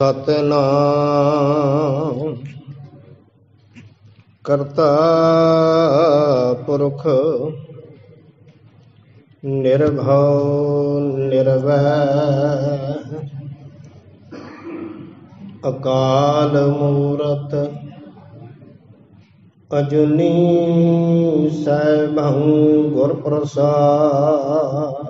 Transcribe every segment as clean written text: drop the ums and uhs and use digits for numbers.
सतनाम करता पुरख निर्भव निर्वैर अकाल मूरत अजनी सैभं गुर प्रसाद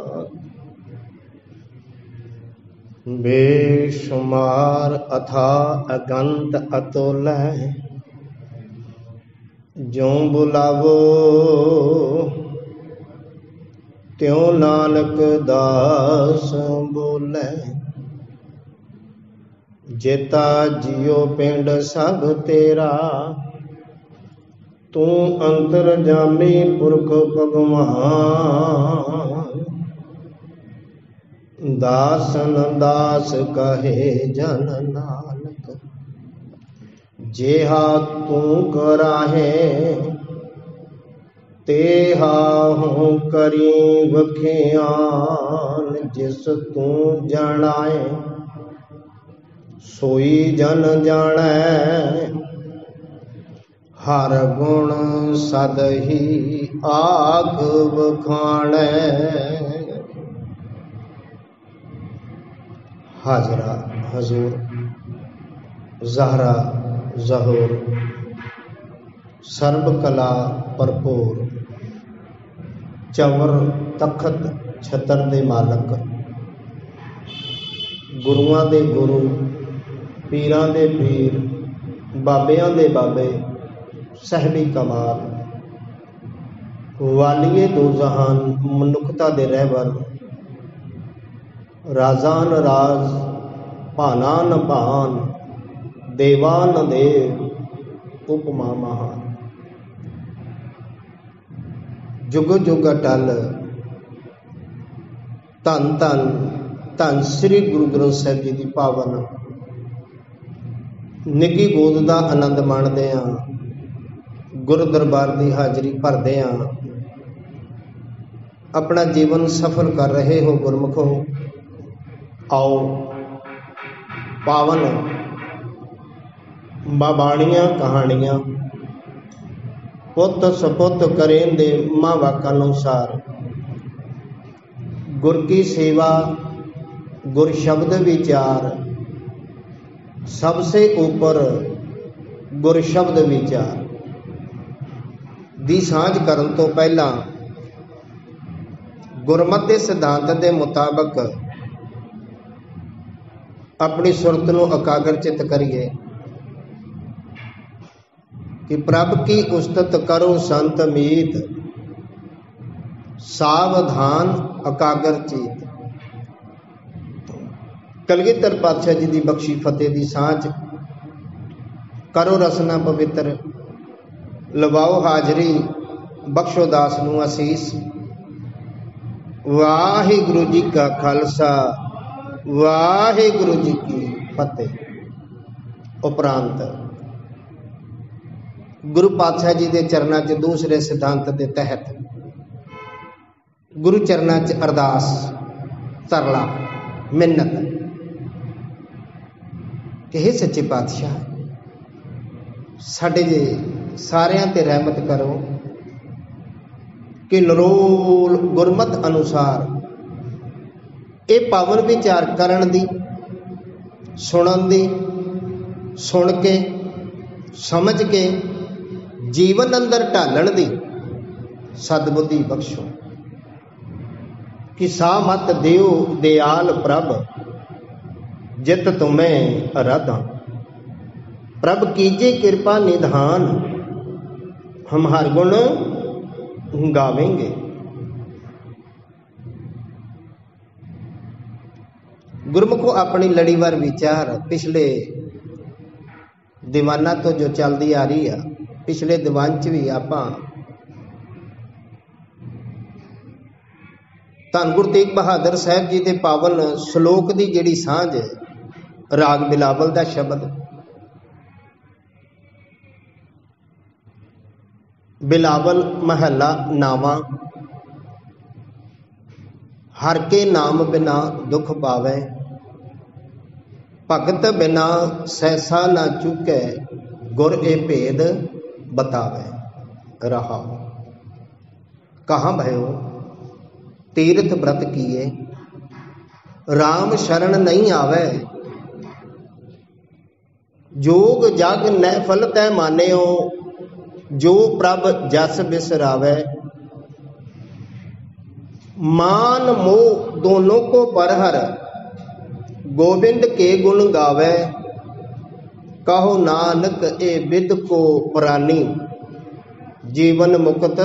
बेशुमार अथा अगंत अतुलय ज्यों बुलावो त्यों नानक दास बोले। जेता जियो पिंड सब तेरा तू अंतरजामी पुरख भगवान। दासन दास कहे जन नानक जेहा तू कराहे तेहा हूँ करी वखियान। जिस तू जानाए सोई जन जाने हर गुण सद ही आग बखाने। हाजरा हजूर जहरा जहूर सर्व कला भरपूर चवर तखत छतर दे मालक गुरुआं दे गुरु पीरां दे पीर बाबियां दे बाबे सहबी कमाल वालिए दो जहान मनुखता दे रहबर राजान राज भानान भान देवान देव उपमा महान। जुग जुग अटल धन धन धन श्री गुरु ग्रंथ साहिब जी की पावन निगी गोद का आनंद माणदे हां। गुरु दरबार की हाजरी भरदे हां। अपना जीवन सफल कर रहे हो गुरमुखो। आओ पावन बाबाणियां कहानियां पुत सपुत करें दे मां वाकानुसार गुर की सेवा गुर शब्द विचार सबसे ऊपर गुर शब्द विचार दी सांझ करन तो पहला गुरमत के सिद्धांत के मुताबक अपनी सुरत को एकाग्रचित करिए कि प्रभ की उस्तत करो संत मीत सावधान एकाग्रचित। कलगीधर पातशाह जी की बख्शी फतेह की सांझ करो रसना पवित्र लवाओ हाजरी बख्शो दास नूं असीस। वाहिगुरु जी का खालसा वाहिगुरु जी की फतेह। उपरांत गुरु पातशाह जी के चरणों च दूसरे सिद्धांत के तहत गुरु चरणों च अरदास तरला मिन्नत कि हे सच्चे पातशाह साडे सारियां ते रहमत करो कि नरोल गुरमत अनुसार ये पावन विचार करन दी सुनन दी सुन के समझ के जीवन अंदर ढालण दी सदबुद्धि बख्शो। कि सा मत देव दयाल प्रभ जित तुम्हें अराधा प्रभ कीजे कृपा निधान हम हर गुण गावेंगे। गुरमुखो अपनी लड़ीवार विचार पिछले दीवाना तो जो चलती आ रही है पिछले दीवान च भी आप धन गुरु तेग बहादुर साहब जी के पावन श्लोक की जिहड़ी सांझ राग बिलावल का शब्द बिलावल महला नावा हर के नाम बिना दुख पावे भगत बिना सहसा ना चूकै, गुर ए भेद बतावे रहा। कहाँ भयो तीर्थ व्रत किए, राम शरण नहीं आवे। जोग जग न फल तै मान्यो, जो प्रभ जस बिसरावे। मान मोह दोनों को परहर, गोविंद के गुण गावे। कहो नानक ए विद को प्राणी, जीवन मुक्त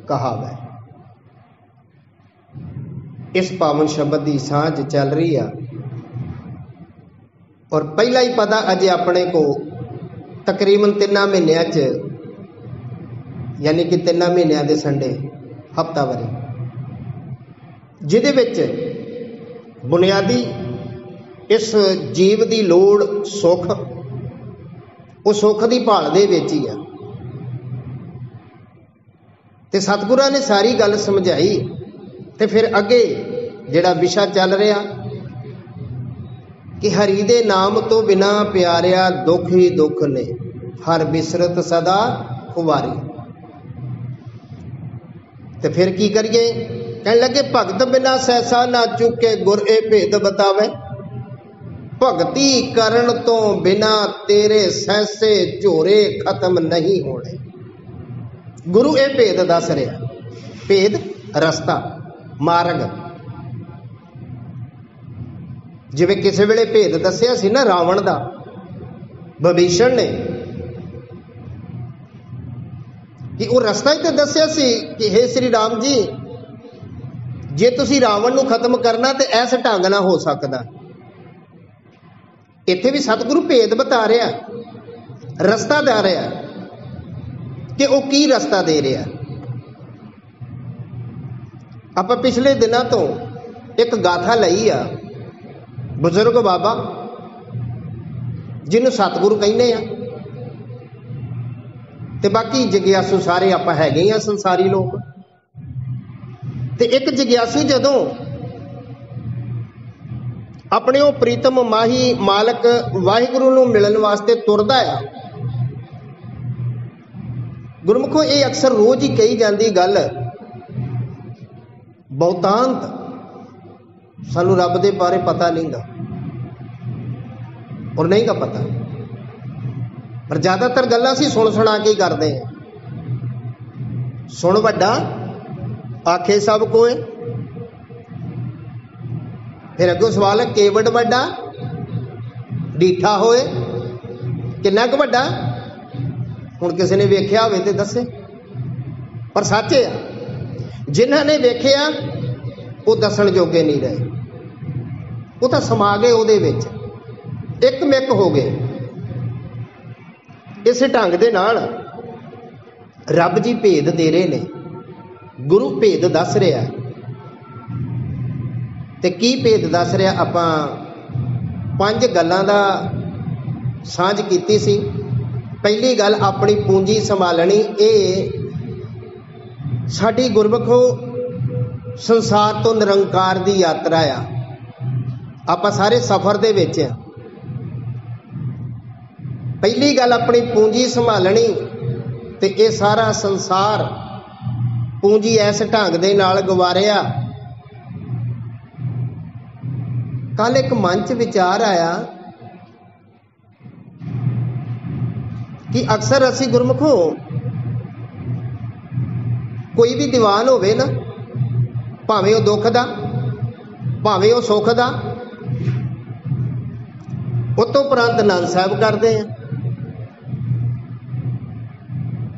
कहावे। इस पावन शब्द की सांझ चल रही है और पहला ही पता अजे अपने को तकरीबन 3 महीनों च, यानी कि 3 महीनों के संडे हफ्तावारी, जिहदे विच बुनियादी इस जीव की लोड़ सुख, वो सुख की भाल दे विच ही आ। ते सतगुरां ने सारी गल समझाई ते फिर अगे जिहड़ा विशा चल रहा कि हरि दे नाम तो बिना प्यारिया दुख ही दुख ने, हर बिसरत सदा खुवारी। ते फिर की करिए, कहने लगे भगत बिना सहसा ना चूके, गुर ए भेद बतावे। भगती करण तो बिना तेरे सहसे झोरे खत्म नहीं होने। गुरु ए भेद दस रहा, भेद रस्ता मार्ग। जिवें किसी वेले भेद दसिया सी ना रावण दा विभीषण ने, कि वो रस्ता ही तो दसिया सी कि हे श्री राम जी, जे तुसी रावण नूं खत्म करना तो इस ढंग ना हो सकता। इत्थे भी सतगुरु भेद बता रहा, रस्ता दे रहा कि वो की रस्ता दे रहा। आप पिछले दिनों तो एक गाथा लई आ, बुजुर्ग बाबा जिन्होंने सतगुरु कहने आ, ते बाकी जगियासू सारे आप हैगे ही संसारी लोग। ते एक जगियासू जदों अपने वो प्रीतम माही मालक वाहिगुरु नूं मिलन वास्ते तुरदा है, गुरमुखो ये अक्सर रोज ही कही जाती गल, बहुतांत सानू रब दे बारे पता नहीं गा और नहीं गा पता, पर ज्यादातर गल्लां असीं सुन सुना के करते हैं। सुन वड्डा आखे सब कोई, फिर अगों सवाल है केवड वड्डा डीठा होए, किन्ना क वड्डा हुण किसी ने वेख्या होवे ते दसे। पर सच है जिन्हां ने वेख्या वो दसण जोगे नहीं रहे, वो तो समा गए उहदे विच, एकमिक हो गए। इस ढंग दे नाल रब जी भेद दे रहे ने, गुरु भेद दस रहा। ते की भेद दस रहा, आपां 5 गल्लां दा सांझ कीती सी। पहली गल अपनी पूंजी संभालनी, ये साडी गुरमुखो संसार तो निरंकार दी यात्रा आ। आपां सारे सफर दे विच आ। पहली गल अपनी पूंजी संभालनी, ते ये सारा संसार पूंजी इस ढंग दे नाल गवारिया। कल एक मन च विचार आया कि अक्सर असी गुरमुखो कोई भी दीवान होवे ना, भावें वो दुख दा भावें वो सुख दा, उस तो उपरंत आनंद साहब करते हैं।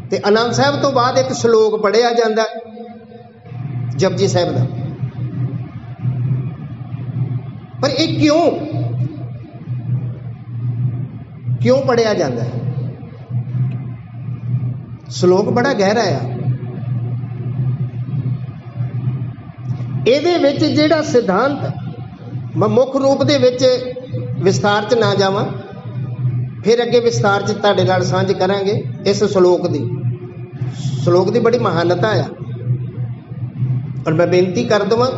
ते आनंद साहब तो बाद एक श्लोक पढ़िया जाता जपजी साहब का। पर ये क्यों पढ़िया जाता है? श्लोक बड़ा गहरा है। ਇਹਦੇ ਵਿੱਚ ਜਿਹੜਾ सिद्धांत मैं मुख रूप ਦੇ ਵਿੱਚ विस्तार च ना जावां, फिर अगे विस्तार च ਤੁਹਾਡੇ ਨਾਲ ਸਾਂਝ ਕਰਾਂਗੇ। इस श्लोक की बड़ी महानता है। और मैं बेनती कर देवां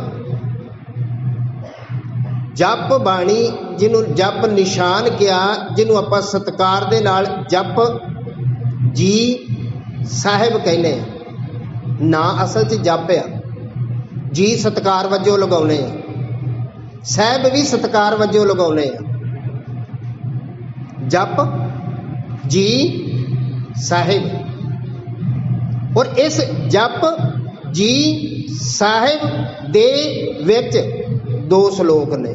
जप बाणी जिन्हों जप निशान किया, जिन्हों आपां सत्कार दे नाल जप जी साहिब कहने ना असल च जप आ। जी सत्कार वजों लगाउने आ, साहिब भी सत्कार वजों लगाउने आ। जप जी साहिब, और इस जप जी साहिब दे विच 2 श्लोक ने,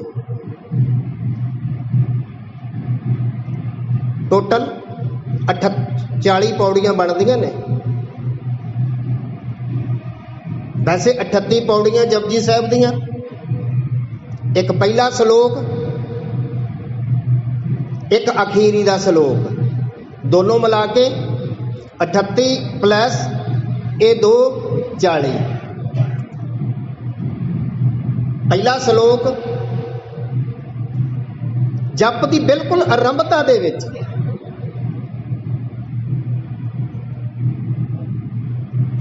टोटल 40 पौड़ियां बनदियां ने। वैसे 38 पौड़ियां जपजी साहिब दियां, एक पहला श्लोक एक अखीरी दा श्लोक, दोनों मिला के 38 प्लस ये 2 40। पहला श्लोक जप की बिल्कुल आरंभता दे विच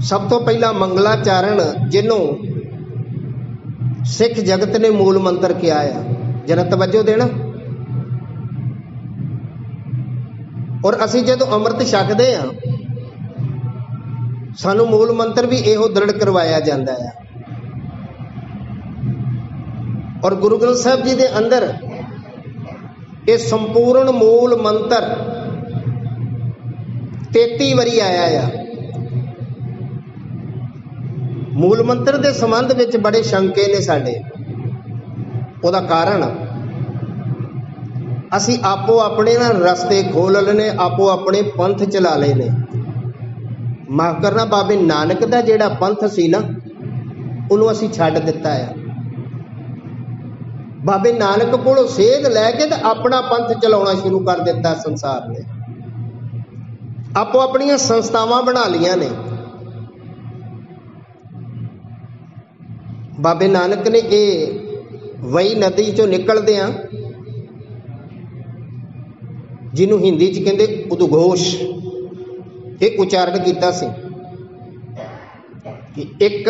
सब तो पहला मंगलाचारण जिन्हों सिख जगत ने मूल मंत्र किया है, जरा तवज्जो देना। और असी जो अमृत छकते हैं सानू मूल मंत्र भी इहो दृढ़ करवाया जाता है। और गुरु ग्रंथ साहिब जी के अंदर ये संपूर्ण मूल मंत्र 33 वारी आया है। मूल मंत्र के संबंध में बड़े शंके ने साडे, उहदा कारण असी आपो अपने ना रस्ते खोल लेने, आपो अपने पंथ चला लेने। माफ करना, बाबे नानक का जिहड़ा पंथ सी ना उन्होंने असी छड्ड दिता है। बाबे नानक कोलों सेध लैके ते अपना पंथ चलाउणा शुरू कर दिता संसार ने। आपो अपनियां संस्थावां बना लिया ने। बाबे नानक ने ये वही नदी चो निकलदियां, जिन्हों हिंदी च कहते उद्घोष, ये उच्चारण किया सी कि एक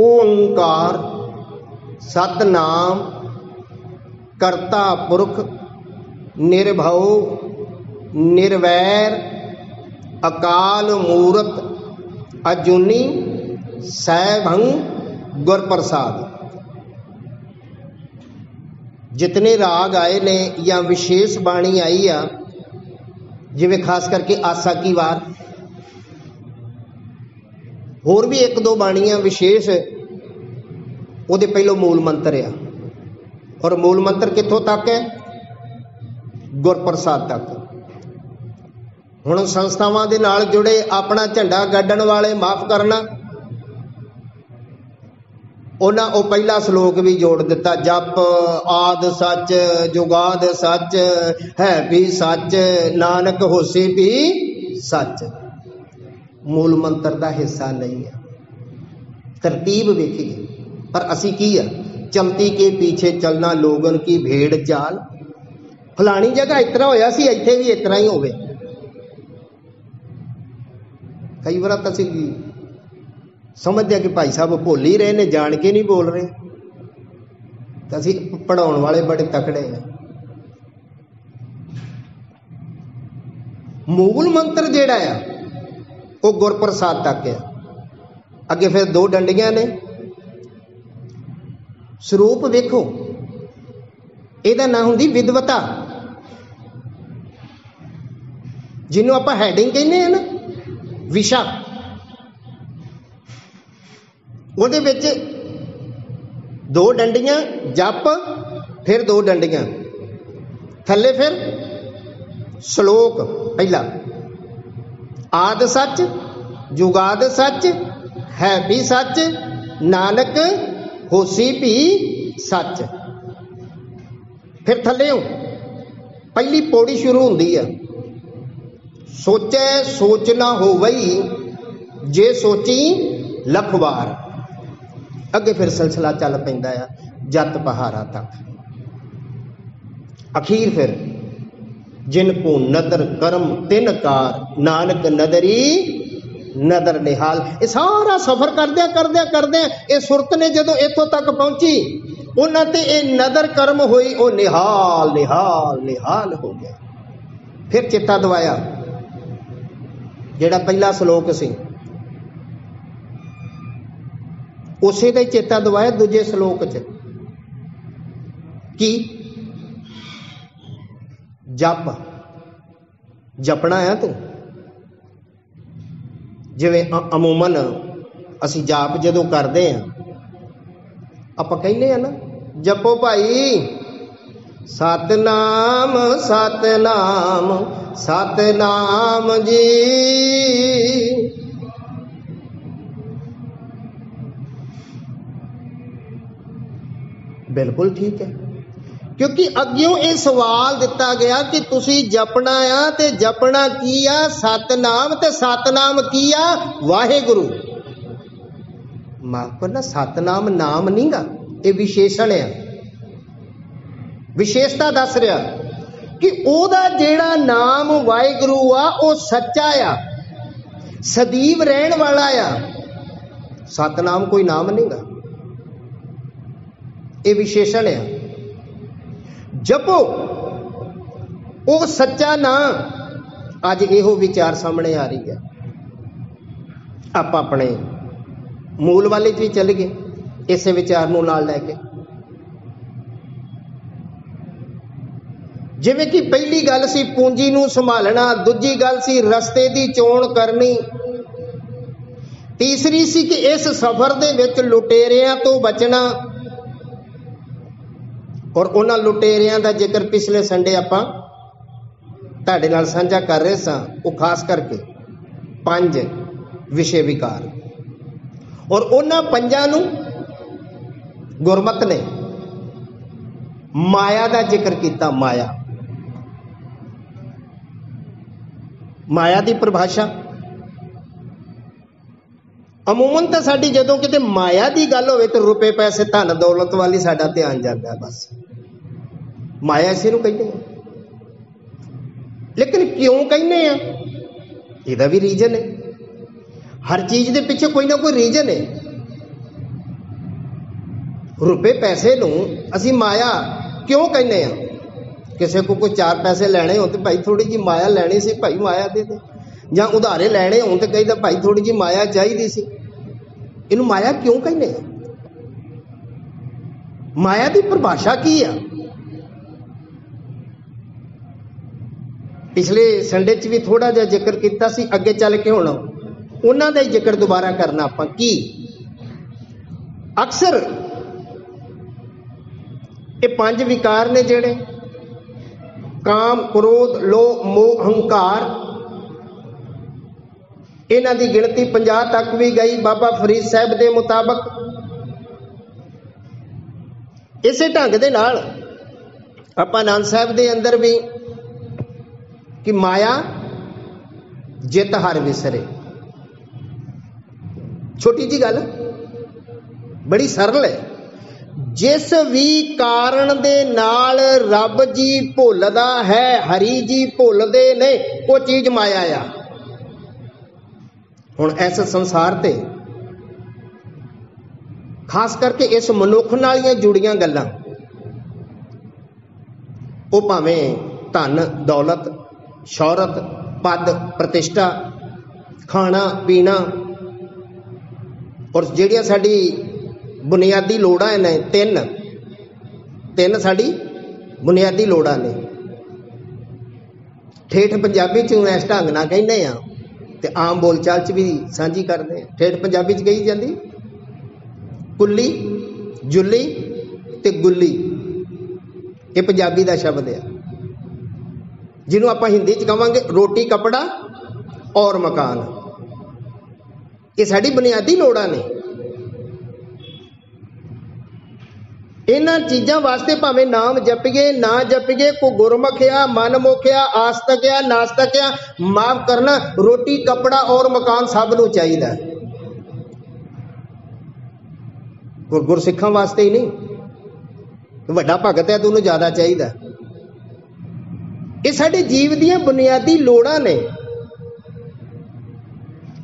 ओंकार सतनाम करता पुरख निर्भव निर्वैर अकाल मूरत अजूनी सैभंग गुर प्रसाद। जितने राग आए ने या विशेष बाणी आई आ, जिवें खास करके आसा की वार, होर भी 1-2 बाणियां विशेष, उहदे पहलों मूल मंत्र आ। और मूल मंत्र कित्थों तक है? गुरप्रसाद तक। हुण संस्थावां दे नाल जुड़े अपना झंडा गाडण वाले, माफ करना, उन्हां ओ पहला श्लोक भी जोड़ दिता, जप आद सच जुगाद सच है भी सच नानक होसी भी सच। मूल मंत्र का हिस्सा नहीं है। तरतीब वेखिए, पर असी की है, चलती के पीछे चलना लोगन की भेड़ चाल। फलानी जगह इतना होया सी, इत्थे भी इतना ही होवे। कई बार असी समझते कि भाई साहब भुल ही रहे ने, जान के नहीं बोल रहे। तो असी पढ़ाने वाले बड़े तकड़े हैं। मूल मंत्र जेड़ा है वो गुरप्रसाद तक है। अगे फिर 2 डंडियां ने। स्वरूप वेखो, ਇਹਦਾ नाम हुंदी विद्वता, जिन्हों आप हैडिंग कहने हैं ना, विशा। ਉਹਦੇ ਵਿੱਚ 2 डंडियां जप, फिर 2 डंडियां थले, फिर श्लोक पहला आद सच जुगाद सच है भी सच नानक होसी भी सच। फिर थले पहली पौड़ी शुरू होंदी है, सोचे सोच ना हो वही जे सोची लख बार। अगे फिर सिलसिला चल पैंदा है जत पहाड़ा तक। अखीर फिर जिन को नदर करम तिन कार नानक नदरी नदर निहाल। ये सारा सफर करदे करदे करदे ये सुरत ने जदों इत्थों तक पहुंची, उन्हां ते ये नदर कर्म हुई, वो निहाल निहाल निहाल हो गया। फिर चेता दवाया जिहड़ा पहला श्लोक सी उसे का ही चेता दवाया दूजे श्लोक च की जप जपना है तू। जिवें अमूमन असी जाप जदों करते हैं आपां कहने हैं ना, जपो भाई सतनाम सतनाम सतनाम जी। बिल्कुल ठीक है, क्योंकि अग्यों ये सवाल दिता गया कि तुसी जपना आ ते जपना की आ सतनाम, ते सतनाम की आ वाहेगुरु। माफ करना, सतनाम नाम नहीं गा, ये विशेषण है, विशेषता दस रहा कि ओदा जेड़ा नाम वाहेगुरु आ वो सच्चा आ, सदैव रहन वाला आ। सतनाम कोई नाम नहीं गा, ये विशेषण है। जपो वो सच्चा ना। अज इहो विचार सामने आ रही है, आप अपने मूल वाले भी चल गए इस विचार नूं नाल लैके। जिवें कि पहली गल सी पूंजी नूं संभालना, दूजी गल सी रस्ते दी चोण करनी, तीसरी सी कि इस सफर दे विच लुटेरियां तो बचना। और उन्हां लुटेरियां दा जिक्र पिछले संडे आपां तुहाडे नाल साझा कर रहे सां, वो खास करके 5 विषय विकार, और उन्हां 5 नूं गुरमत ने माया का जिक्र किया। माया, माया की परिभाषा अमूमन तो साडी जदों किते माया की गल होवे तो रुपए पैसे धन दौलत वाली साडा ध्यान जाता है, बस माया इसे नूं कहते हैं। लेकिन क्यों कहने हैं, इहदा भी रीजन है। हर चीज के पिछे कोई ना कोई रीजन है। रुपए पैसे नूं असीं माया क्यों कहने हैं? किसी को कोई 4 पैसे लेने हो तो भाई थोड़ी जी माया लैनी सी, भाई माया दे दे, जां उधारे लेने हो तो कहीदा भाई थोड़ी जी माया चाहिदी सी। इनू माया क्यों कहने हैं? माया की परिभाषा की है? पिछले संडे च भी थोड़ा जिहा जिक्र किया सी, अगे चल के हुण उन्हां दा ही जिक्र दोबारा करना आपां। की अक्सर ये 5 विकार ने जिहड़े काम क्रोध लोभ मोह अहंकार, इन्हां दी गिणती 50 तक भी गई बाबा फरीद साहब के मुताबक। इसे ढंग दे नाल आपां आनंद साहब के अंदर भी कि माया जित हर विसरे। छोटी जी गल बड़ी सरल है। जिस भी कारण दे नाल रब जी भुलदा है, हरी जी भुलदे ने, वो चीज माया आ। हुण इस संसार ते खास करके इस मनुख नाल जुड़ियां गल्लां, वो भावें धन दौलत शौहरत पद प्रतिष्ठा खाना पीना, और जिहड़ियां साडी बुनियादी लोड़ां ने, तीन साडी बुनियादी लोड़ां ने। ठेठ पंजाबी च इस ढंग नाल कहने आ ते आम बोलचाल च भी साझी करते हैं। ठेठ पंजाबी च कही जाती कुल्ली जुल्ली ते गुल्ली, ये पंजाबी का शब्द है, जिन्हों आप हिंदी च कहांगे रोटी कपड़ा और मकान। ये साडी बुनियादी लोड़ां ने। इन्हां चीज़ां वास्ते भावें नाम जपीए ना जपीए, को गुरमुख आ मनमुख आ आस्तिक आ नास्तिक आ, माफ करना रोटी कपड़ा और मकान सब नूं चाहीदा। गुरसिखां वास्ते ही नहीं, वड्डा भगत है तो उन्हें ज्यादा चाहिए। ये साडे जीव दियां बुनियादी लोड़ां ने।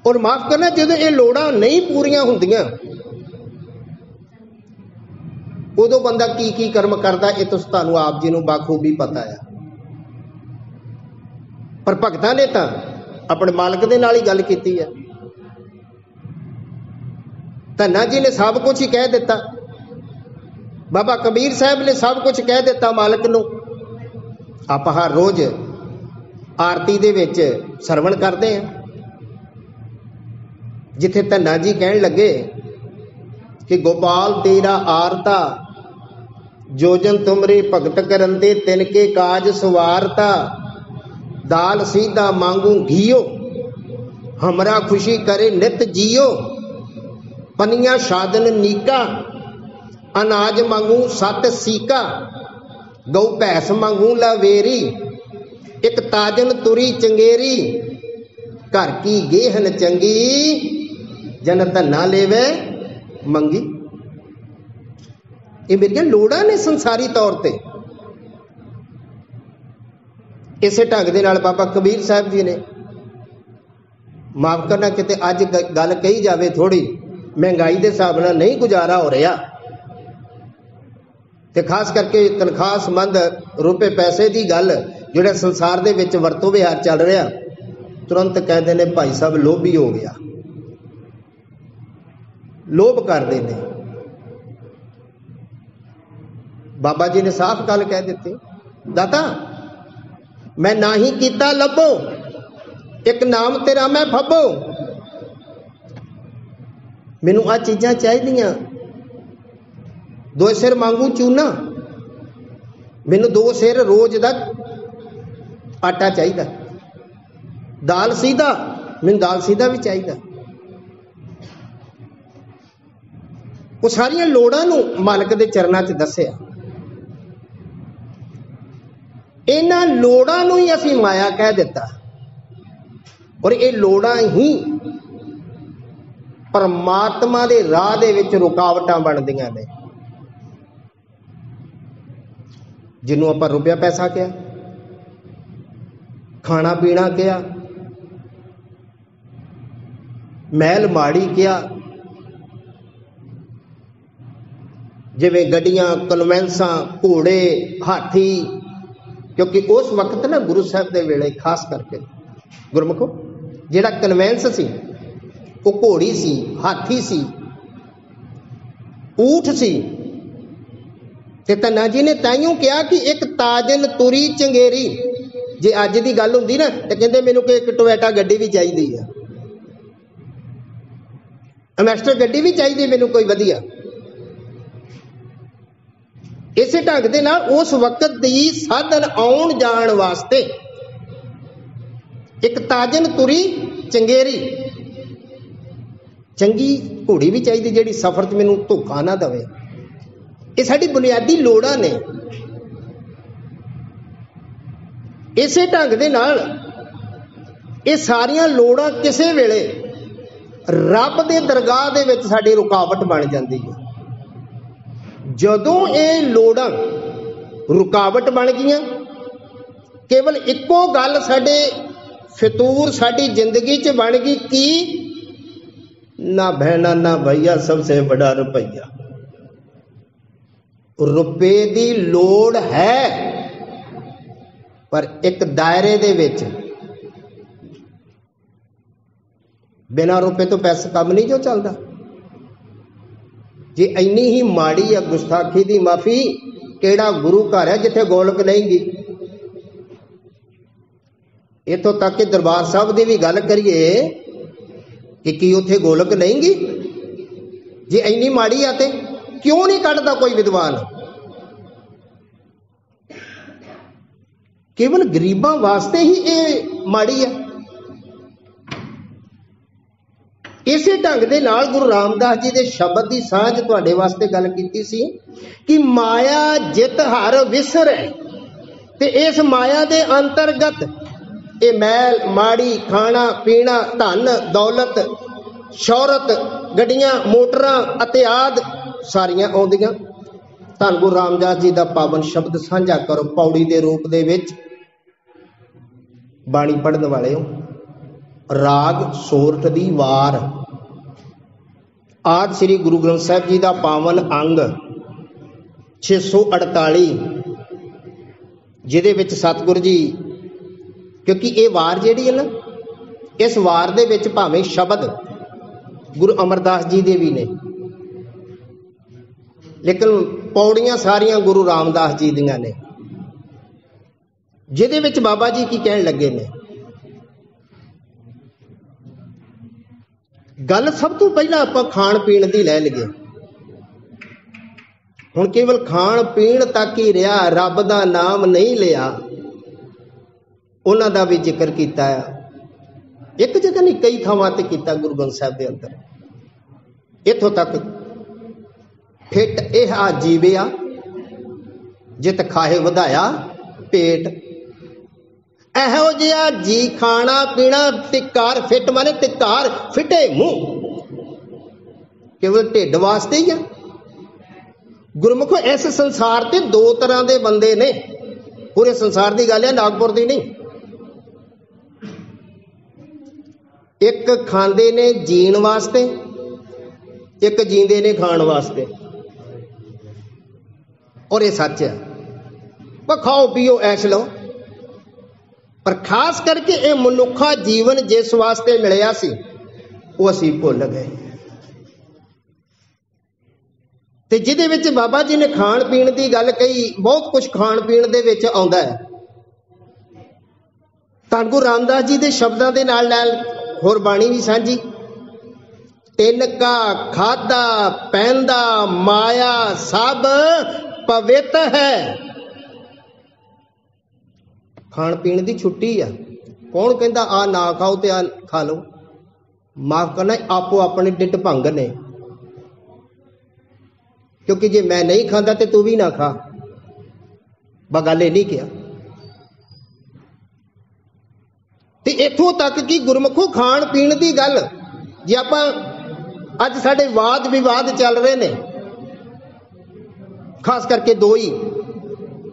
और माफ करना जदों ये लोड़ां नहीं पूरीआं हुंदियां उदों बंदा की कर्म करता, ये तो तुहानूं आप जी नूं बाखूबी पता है। पर भगतां ने तां अपने मालक दे नाल ही गल कीती है। धन्ना जी ने सब कुछ ही कह दिता, बाबा कबीर साहब ने सब कुछ कह दिता मालक नूं। आप हर रोज आरती दे विच सरवण करते हैं, जिथे धन्ना जी कहन लगे कि गोपाल तेरा आरता, जोजन तुमरे भगत करंदे तिनके काज सवारता, दाल सीधा मांगू घियो, हमरा खुशी करे नित जियो, पनिया शादन नीका, अनाज मांगू सत सीका, गौ भैंस मांगू लावेरी, एक ताजन तुरी चंगेरी, घर की गेहन चंगी, जन धन्ना लेवे मंगी। ये मेरिया लोड़ा ने संसारी तौर पर। इसे ढंग दे नाल बाबा कबीर साहब जी ने, माफ करना किते अज गल कही जावे थोड़ी महंगाई के हिसाब नाल नहीं गुजारा हो रहा, ते खास करके तनख्वाह संबंध रुपए पैसे की गल जो संसार दे विच वरतो विहार चल रहा, तुरंत कहते हैं भाई साहब लोभी हो गया, लोभ करते हैं। बाबा जी ने साफ गल कह दी, दाता मैं ना ही कीता लभो, एक नाम तेरा मैं फबो, मैनू आ चीज़ां चाहिए, दो सिर मांगू चूना, मैनू 2 सिर रोज का आटा चाहिए, दाल सीधा, मैनू दाल सीधा भी चाहिए। वो सारिया लोड़ां नूं मालक दे चरनां च दस्सिया। इन्हां लोड़ां नूं ही असीं माया कह दिता, और ये लोड़ां ही परमात्मा दे राह दे विच रुकावटां बनदियां ने। जिन्हों आपां रुपया पैसा कहा, खाना पीना कहा, महल माड़ी कहा, जिवें गड्डियां कन्वेंसां घोड़े हाथी, क्योंकि उस वक्त ना गुरु साहब के वेले खास करके गुरमुखो जिहड़ा कन्वेंस सी वो घोड़ी सी, हाथी सी, ऊठ सी। ते धन्ना जी ने ताइयों कहा कि एक ताजन तुरी चंगेरी, जे अज की गल हुंदी ना तो कहंदे मैनूं कि एक टोयटा गड्डी भी चाहिदी है, एमेस्टर गड्डी भी चाहिए मैनूं कोई वधिया। इस ढंग दे नाल उस वक्त दी साधन आउण जाण वास्ते एक ताजन तुरी चंगेरी, चंगी घोड़ी भी चाहिए जिहड़ी सफर च मैनूं धोखा ना दवे। ये साडी बुनियादी लोड़ां ने। इस ढंग दे नाल ये सारियां लोड़ां किसे वेले रब दे दरगाह दे विच साडी रुकावट बन जाती है। जदों ये लोड़ां रुकावट बन गईयां, केवल इक्को गल साडे फितूर साडी जिंदगी च बन गई कि ना बहना ना भैया सबसे बड़ा रुपया। रुपए की लोड़ है पर एक दायरे दे विच, बिना रुपए तो पैसा काम नहीं जो चलता। जे इन्नी ही माड़ी या गुस्ताखी दी माफी, केड़ा गुरु घर है जिथे गोलक नहीं गी। इथों तक कि दरबार साहब की भी गल करिए कि उथे गोलक नहीं गी। जे इन्नी माड़ी आते क्यों नहीं कढ़दा कोई विद्वान। केवल गरीबां वास्ते ही ये माड़ी है। इसे ढंग दे नाल गुरु रामदास जी के शब्द की सांझ तुहाडे वास्ते गल कीती सी कि माया जित हर विसरै, ते इस माया दे अंतरगत ये मैल माड़ी खाना पीना धन दौलत शौहरत गड्डियां मोटरां अते आदि सारियां आउंदियां। धन गुरु रामदास जी का पावन शब्द साझा करो पौड़ी के रूप दे विच। बाणी पढ़न वाले हो, राग सोरठ दी वार आदि श्री गुरु ग्रंथ साहिब जी का पावन अंग 648 ਜਿਹਦੇ ਵਿੱਚ ਸਤਿਗੁਰੂ ਜੀ, ਕਿਉਂਕਿ ਇਹ ਵਾਰ ਜਿਹੜੀ ਹੈ ਨਾ, ਇਸ ਵਾਰ ਦੇ ਵਿੱਚ ਭਾਵੇਂ ਸ਼ਬਦ ਗੁਰੂ ਅਮਰਦਾਸ ਜੀ ਦੇ ਵੀ ਨੇ, ਲੇਕਿਨ ਪੌੜੀਆਂ ਸਾਰੀਆਂ ਗੁਰੂ ਰਾਮਦਾਸ ਜੀ ਦੀਆਂ ਨੇ, ਜਿਹਦੇ ਵਿੱਚ ਬਾਬਾ ਜੀ ਕੀ ਕਹਿਣ ਲੱਗੇ ਨੇ। ਗੱਲ ਸਭ ਤੋਂ ਪਹਿਲਾਂ ਆਪਾਂ ਖਾਣ ਪੀਣ ਦੀ ਲੈ ਲਈਏ। ਹੁਣ ਕੇਵਲ ਖਾਣ ਪੀਣ ਤੱਕ ਹੀ ਰਿਹਾ, ਰੱਬ ਦਾ ਨਾਮ ਨਹੀਂ ਲਿਆ। ਉਹਨਾਂ ਦਾ ਵੀ ਜ਼ਿਕਰ ਕੀਤਾ ਆ, ਇੱਕ ਜਗ੍ਹਾ ਨਹੀਂ ਕਈ ਥਾਵਾਂ ਤੇ ਕੀਤਾ ਗੁਰੂ ਗ੍ਰੰਥ ਸਾਹਿਬ ਦੇ ਅੰਦਰ। ਇੱਥੋਂ ਤੱਕ ਫਿੱਟ ਇਹ ਆ ਜੀਵਿਆ, ਜਿਤ ਖਾਹੇ ਵਧਾਇਆ ਪੇਟ। ਇਹੋ ਜਿਹਾ ਜੀ ਖਾਣਾ ਪੀਣਾ, ਤਿਕਾਰ ਫਿੱਟ ਮਾਨੇ ਤਿਕਾਰ ਫਿੱਟੇ ਮੂੰਹ, ਕੇਵਲ ਢਿੱਡ ਵਾਸਤੇ ਹੀ ਆ। ਗੁਰਮੁਖੋ ਇਸ ਸੰਸਾਰ ਤੇ ਦੋ ਤਰ੍ਹਾਂ ਦੇ ਬੰਦੇ ਨੇ, ਪੂਰੇ ਸੰਸਾਰ ਦੀ ਗੱਲ ਹੈ, ਨਾਗਪੁਰ ਦੀ ਨਹੀਂ। ਇੱਕ ਖਾਂਦੇ ਨੇ ਜੀਣ ਵਾਸਤੇ, ਇੱਕ ਜੀਂਦੇ ਨੇ ਖਾਣ ਵਾਸਤੇ। ਔਰ ਇਹ ਸੱਚ ਹੈ, ਪਰ ਖਾਓ ਪੀਓ ਐਸ਼ ਲਓ। ਪਰ ਖਾਸ ਕਰਕੇ ਇਹ ਮਨੁੱਖਾ ਜੀਵਨ ਜਿਸ ਵਾਸਤੇ ਮਿਲਿਆ ਸੀ, ਉਹ ਅਸੀਂ ਭੁੱਲ ਗਏ। ਤੇ ਜਿਹਦੇ ਵਿੱਚ ਬਾਬਾ ਜੀ ਨੇ ਖਾਣ ਪੀਣ ਦੀ ਗੱਲ ਕਹੀ, ਬਹੁਤ ਕੁਝ ਖਾਣ ਪੀਣ ਦੇ ਵਿੱਚ ਆਉਂਦਾ ਹੈ। ਧੰਨ ਗੁਰੂ ਰਾਮਦਾਸ ਜੀ ਦੇ ਸ਼ਬਦਾਂ ਦੇ ਨਾਲ ਨਾਲ ਹੋਰ ਬਾਣੀ ਵੀ ਸਾਂਝੀ। ਤਿੰਨ ਕਾ ਖਾਦਾ ਪਹਿਨਦਾ ਮਾਇਆ ਸਭ ਪਵਿੱਤ ਹੈ। ਖਾਣ ਪੀਣ ਦੀ ਛੁੱਟੀ ਆ। ਕੌਣ ਕਹਿੰਦਾ ਆ ਨਾ ਖਾਓ ਤੇ ਆ ਖਾ ਲਓ? ਮਾਫ ਕਰਨਾ, ਆਪੋ ਆਪਣੇ ਢਿੱਡ ਭੰਗ ਨੇ। ਕਿਉਂਕਿ ਜੇ ਮੈਂ ਨਹੀਂ ਖਾਂਦਾ ਤੇ ਤੂੰ ਵੀ ਨਾ ਖਾ, ਗੱਲ ਇਹ ਨਹੀਂ ਕਿਹਾ। ਤੇ ਇੱਥੋਂ ਤੱਕ ਕਿ ਗੁਰਮੁਖੋ ਖਾਣ ਪੀਣ ਦੀ ਗੱਲ, ਜੇ ਆਪਾਂ ਅੱਜ ਸਾਡੇ ਵਾਦ ਵਿਵਾਦ ਚੱਲ ਰਹੇ ਨੇ, ਖਾਸ ਕਰਕੇ ਦੋ ਹੀ,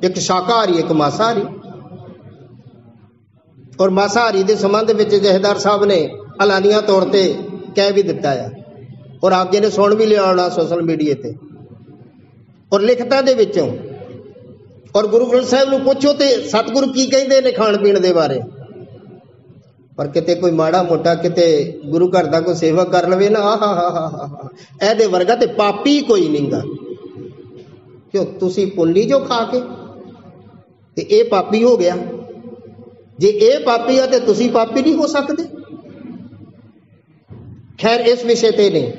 ਇੱਕ ਸ਼ਾਕਾਹਾਰੀ ਇੱਕ ਮਾਸਾਹਾਰੀ। ਔਰ ਮਾਸਾਹਾਰੀ ਦੇ ਸੰਬੰਧ ਵਿੱਚ ਜਥੇਦਾਰ ਸਾਹਿਬ ਨੇ ਐਲਾਨੀਆ ਤੌਰ ਤੇ ਕਹਿ ਵੀ ਦਿੱਤਾ ਆ, ਔਰ ਆਪ ਜੀ ਨੇ ਸੁਣ ਵੀ ਲਿਆ ਹੋਣਾ ਸੋਸ਼ਲ ਮੀਡੀਆ ਤੇ ਔਰ ਲਿਖਤਾਂ ਦੇ ਵਿੱਚੋਂ। ਔਰ ਗੁਰੂ ਗ੍ਰੰਥ ਸਾਹਿਬ ਨੂੰ ਪੁੱਛੋ ਤੇ ਸਤਿਗੁਰੂ ਕੀ ਕਹਿੰਦੇ ਨੇ ਖਾਣ ਪੀਣ ਦੇ ਬਾਰੇ। ਪਰ ਕਿਤੇ ਕੋਈ ਮਾੜਾ ਮੋਟਾ ਕਿਤੇ ਗੁਰੂ ਘਰ ਦਾ ਕੋਈ ਸੇਵਾ ਕਰ ਲਵੇ ਨਾ, ਆਹਾ ਇਹਦੇ ਵਰਗਾ ਤੇ ਪਾਪੀ ਕੋਈ ਨਹੀਂਗਾ। ਕਿਉਂ? ਤੁਸੀਂ ਪੁੰਨੀ ਜੋ ਖਾ ਕੇ, ਤੇ ਇਹ ਪਾਪੀ ਹੋ ਗਿਆ। ਜੇ ਇਹ ਪਾਪੀ ਆ ਤੇ ਤੁਸੀਂ ਪਾਪੀ ਨਹੀਂ ਹੋ ਸਕਦੇ। ਖੈਰ, ਇਸ ਵਿਸ਼ੇ ਤੇ ਨਹੀਂ।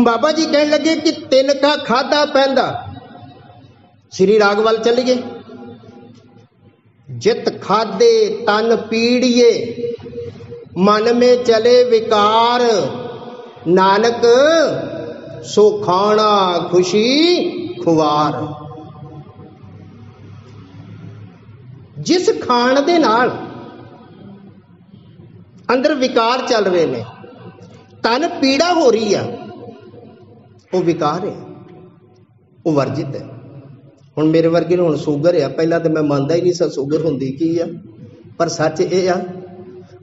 ਬਾਬਾ ਜੀ ਕਹਿਣ ਲੱਗੇ ਕਿ ਤਿੰਨ ਕਾ ਖਾਦਾ ਪਹਿਨਦਾ। ਸ੍ਰੀ ਰਾਗ ਵੱਲ ਚੱਲੀਏ। ਜਿਤ ਖਾਦੇ ਤਨ ਪੀੜੀਏ, ਮਨ ਮੇ ਚਲੇ ਵਿਕਾਰ, ਨਾਨਕ ਸੋ ਖਾਣਾ ਖੁਸ਼ੀ ਖੁਆਰ। ਜਿਸ ਖਾਣ ਦੇ ਨਾਲ ਅੰਦਰ ਵਿਕਾਰ ਚੱਲ ਰਹੇ ਨੇ, ਤਨ ਪੀੜਾ ਹੋ ਰਹੀ ਆ, ਉਹ ਵਿਕਾਰ ਹੈ, ਉਹ ਵਰਜਿਤ ਹੈ। ਹੁਣ ਮੇਰੇ ਵਰਗੇ ਨੂੰ ਹੁਣ ਸ਼ੂਗਰ ਆ, ਪਹਿਲਾਂ ਤਾਂ ਮੈਂ ਮੰਨਦਾ ਹੀ ਨਹੀਂ ਸੀ ਸ਼ੂਗਰ ਹੁੰਦੀ ਕੀ ਆ, ਪਰ ਸੱਚ ਇਹ ਆ,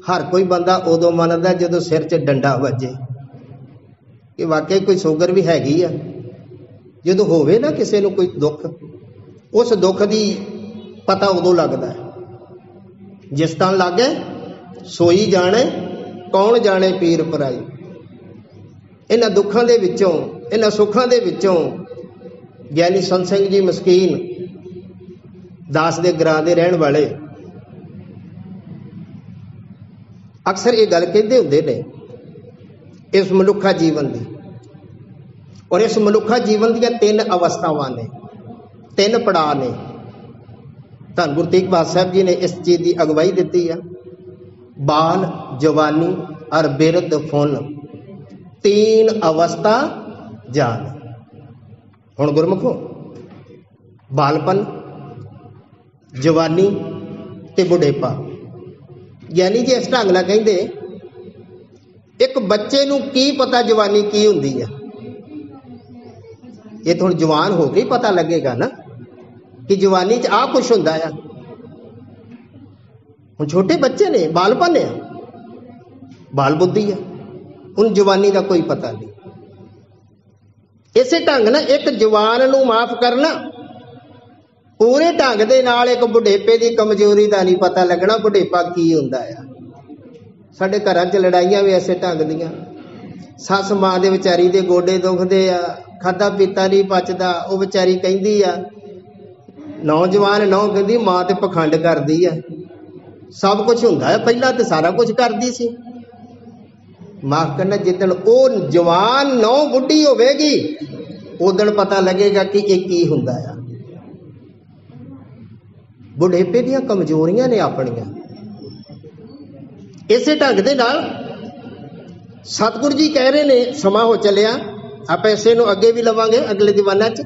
ਹਰ ਕੋਈ ਬੰਦਾ ਉਦੋਂ ਮੰਨਦਾ ਜਦੋਂ ਸਿਰ 'ਚ ਡੰਡਾ ਵੱਜੇ ਕਿ ਵਾਕਈ ਕੋਈ ਸ਼ੂਗਰ ਵੀ ਹੈਗੀ ਆ। ਜਦੋਂ ਹੋਵੇ ਨਾ ਕਿਸੇ ਨੂੰ ਕੋਈ ਦੁੱਖ, ਉਸ ਦੁੱਖ ਦੀ ਪਤਾ ਉਦੋਂ ਲੱਗਦਾ ਹੈ। ਜਿਸ ਤਰ੍ਹਾਂ ਲੱਗੇ ਸੋਈ ਜਾਣੇ, ਕੌਣ ਜਾਣੇ ਪੀਰ ਪਰਾਈ। ਇਹਨਾਂ ਦੁੱਖਾਂ ਦੇ ਵਿੱਚੋਂ, ਇਹਨਾਂ ਸੁੱਖਾਂ ਦੇ ਵਿੱਚੋਂ ਗਿਆਨੀ ਸੰਤ ਸਿੰਘ ਜੀ ਮਸਕੀਨ ਦਾਸ ਦੇ ਗ੍ਰਾਂ ਦੇ ਰਹਿਣ ਵਾਲੇ ਅਕਸਰ ਇਹ ਗੱਲ ਕਹਿੰਦੇ ਹੁੰਦੇ ਨੇ ਇਸ ਮਨੁੱਖਾ ਜੀਵਨ ਦੀ। ਔਰ ਇਸ ਮਨੁੱਖਾ ਜੀਵਨ ਦੀਆਂ ਤਿੰਨ ਅਵਸਥਾਵਾਂ ਨੇ, ਤਿੰਨ ਪੜਾਅ ਨੇ। ਧੰਨ ਗੁਰੂ ਤੇਗ ਬਹਾਦਰ ਸਾਹਿਬ ਜੀ ਨੇ ਇਸ ਚੀਜ਼ ਦੀ ਅਗਵਾਈ ਦਿੱਤੀ ਆ। ਬਾਲ, ਜਵਾਨੀ ਔਰ ਬਿਰਧ ਫੁਨ, तीन अवस्था जान। हुण गुरमुखो, बालपन, जवानी ते बुढ़ेपा, यानी कि इस ढंग नाल कहिंदे एक बच्चे नूं की पता जवानी की हुंदी है। ये तो हुण जवान हो के पता लगेगा ना कि जवानी च आ कुछ हुंदा है। हुण छोटे बच्चे ने, बालपन है, बाल बुद्धि है, उन जवानी का कोई पता नहीं। इसे ढंग ना एक जवान नूं माफ करना, पूरे ढंग दे नाल एक बुढ़ेपे की कमजोरी का नहीं पता लगना बुढ़ेपा की हुंदा है। साडे घरां च लड़ाइयां भी ऐसे ढंग दियां, सस मां दे विचारी दे गोडे दुखदे आ, खादा पीता नहीं पचदा, वो विचारी कहंदी आ, नौजवान नौ कहंदी मां ते पखंड करदी आ, सब कुछ हुंदा है पहला ते सारा कुछ करदी सी। माफ करना, जिदन वो जवान नौ बुढ़ी होवेगी उदन पता लगेगा कि ये की हुंदा है। बुढ़ेपे दियां कमजोरियां ने अपनियां। इसे ढंग दे नाल सतगुरु जी कह रहे ने, समा हो चलिया, आप इसे नूं अगे भी लवांगे अगले दीवाना च।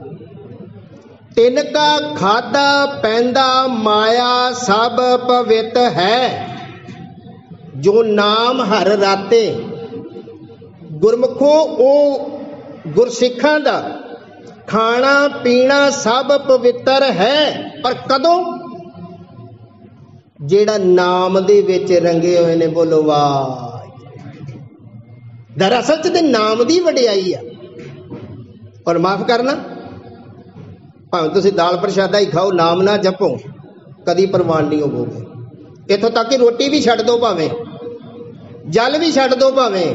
तिनका खादा पैंदा माया सब पवित है, जो नाम हर राते। गुरमुखो ओ गुरसिखां दा खाना पीना सब पवित्र है, पर कदों? जेड़ा नाम दे विच रंगे हुए ने। बोलो वाह। दरअसल च ते नाम दी वडियाई है। और माफ करना, भावें तुसीं दाल प्रशादा ही खाओ, नाम ना जपो, कदी प्रवान नहीं होवोगे। इथों तक कि रोटी भी छड्ड दो, भावें जल भी छड्ड दो, भावें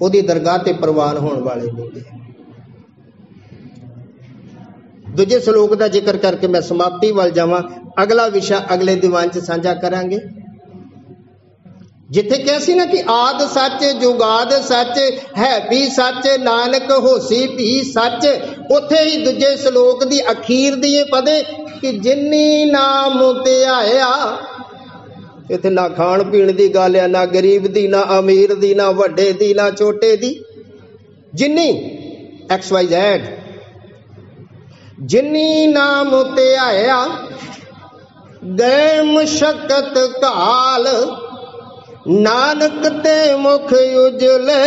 ओदी दरगाह ते प्रवान होने वाले नहीं। दूजे श्लोक का जिक्र करके मैं समाप्ति वाल जावां। अगला विषय अगले दीवान च साझा करांगे, जिथे कहा सी ना कि आद सच जुगाद सच है भी सच नानक होसी भी सच। उथे ही दूजे श्लोक की अखीर दी पदे कि जिन्नी नाम ते आया। इत्थे ना खाण पीण दी गल है, ना गरीब दी, ना अमीर दी, ना वड्डे दी, ना छोटे दी, जिन्नी XYZ। जिन्नी नाम ते आया गए मुशक्कत काल, नानक ते मुख उजले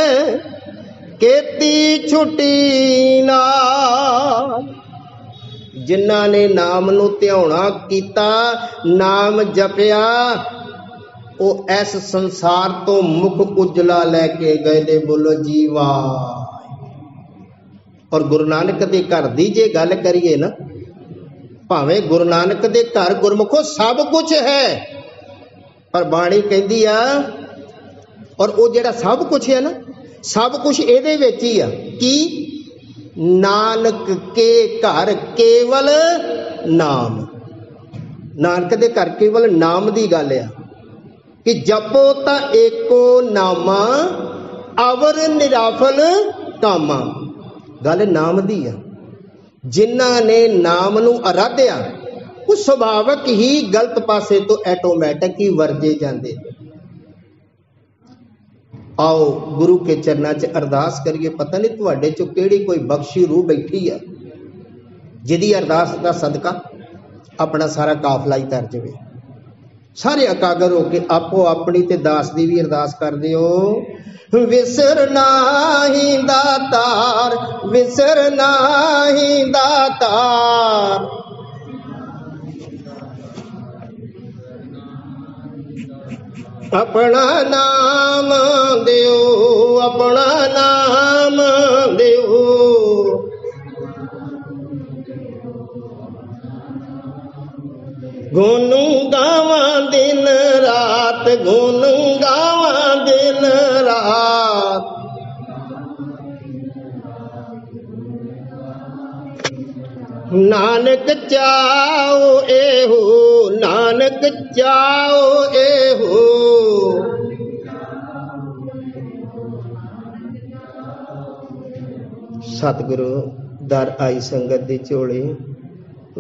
केती छुटी नाल। जिन्ना ने नाम नू ध्याना कीता, नाम जपिया, वो इस संसार तो मुख उजला लैके गए ने। बोलो जीवा। और गुरु नानक दे घर दी जे गल करिए ना, भावें गुरु नानक दे घर गुरमुखो सब कुछ है, पर बाणी कहती आ, और वो जेड़ा सब कुछ है ना, सब कुछ एदे विच ही आ कि नानक के घर केवल नाम। नानक दे घर केवल नाम दी गल आ कि जपो ता एको नामा अवर निराफल कामा। गल नाम दी आ। जिन्हां ने नाम नू आराध्या वो सुभावक ही गलत पासे तो ऐटोमैटिक ही वरजे जाते। आओ गुरु के चरणों च अरदास करिए। पता नहीं तुहाडे चों किहड़ी कोई बख्शी रूह बैठी है जिहदी अरदास का सदका अपना सारा काफला ही तर जाए। सारे एकागर होके आपो अपनी ते दास दी भी अरदास कर दिओ। विसरना ही दातार, विसरना ही दातार, अपना नाम देओ, अपना नाम देओ। गुण गावा दिन रात, गुण गावा दिन रात। नानक चाओ एहो, नानक चाओ एहो। सतगुरु दर आई संगत दी झोली,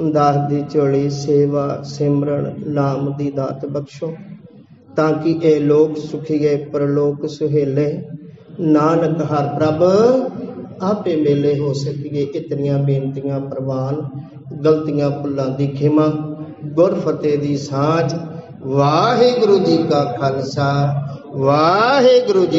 दास दी झोली सेवा सिमरन नाम दी दात बख्शो, ताकि ए लोग सुखीए परलोक सुहेले। नानक हर प्रभ आपे मेले हो सकिए। इतनियां बेनतियां प्रवान, गलतियां भुलां दी खिमा, गुर फतेह दी सांझ। वाहिगुरु जी का खालसा, वाहिगुरु जी।